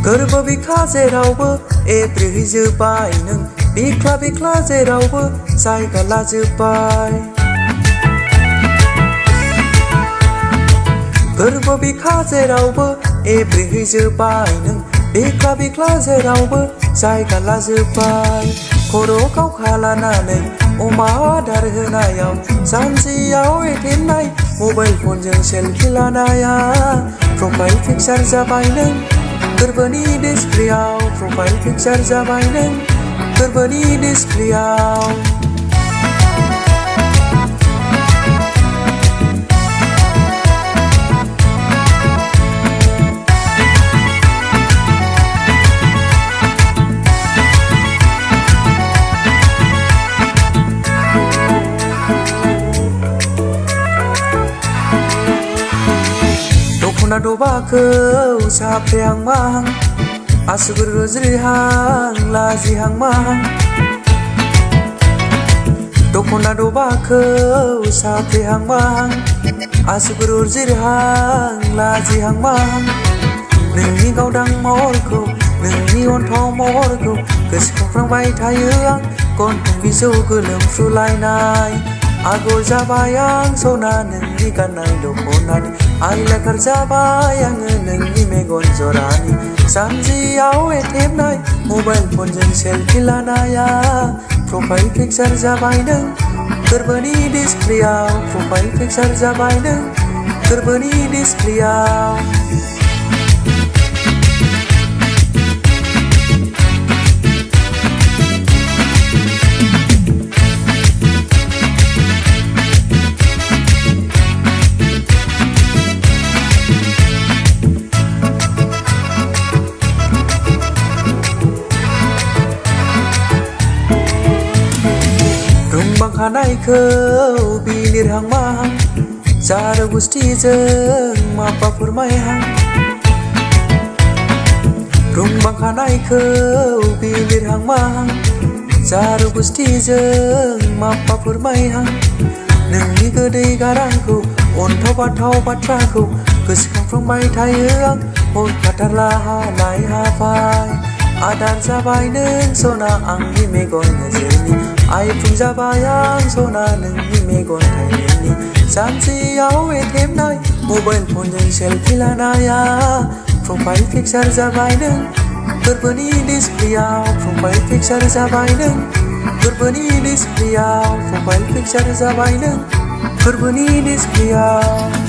गोरबो बिखा जेरावबो एब्रेहैजोब्बाय नों बिख्ला बिख्ला जेरावबो जायगा लाजोब्बाय। गोरबो बिखा जेरावबो एब्रेहैजोब्बाय नों बिख्ला बिख्ला जेरावबो जायगा लाजोब्बाय। खर' गावखा लानानै अमा आदार होनायाव जानजियाव एथेबनाय मबाइल फनजों सेलफि लानाया प्रफाइल पिकचार जाबाय नों गोरबोनि डिसप्लेयाव। प्रफाइल पिकचार जाबाय नों गोरबोनि डिसप्लेयाव। दखना दबाखौ साफ्रेहां माहां आसुगुर रुज्रिहां लाजिहां माहां। दखना दबाखौ साफ्रेहां माहां आसुगुर रुज्रिहां लाजिहां माहां। नोंनि गावदां महरखौ नोंनि अन्थाव महरखौ गोसोखांफ्लांबाय थायो आं गन्थं बिजौ गोलोमफ्रुलायनाय। आगर जाबाय आं सना नोंनि गाननाय दखनानि आइलाखार जाबाय आङो नोंनि मेगन जरानि। जानजियाव एथेबनाय मबाइल फनजों सेलफि लानाया प्रफाइल पिकचार जाबाय नों गोरबोनि डिसप्लेयाव। प्रफाइल पिकचार जाबाय नों गोरबोनि डिसप्लेयाव। रुंबां खानायखौ बिलिरहां माहां जार गुस्थिजों माबा फोरमायहां। रुंबां खानायखौ बिलिरहां माहां जार गुस्थिजों माबा फोरमायहां। नोंनि गोदै गारांखौ अन्थाव बाथाव बाथ्राखौ गोसोखांफ्लांबाय थायो आं हर खाथारला हालाय हाफाय। आदार जाबाय नों सना आंनि मेगन नोजोरनि आइफुं जाबाय आं सना नोंनि मेगन थाइनैनि। जानजियाव एथेबनाय मबाइल फनजों सेलफि लानाया प्रफाइल पिकचार जाबाय नों गोरबोनि डिसप्लेयाव। प्रफाइल पिकचार जाबाय नों गोरबोनि डिसप्लेयाव। प्रफाइल पिकचार जाबाय नों गोरबोनि डिसप्लेयाव।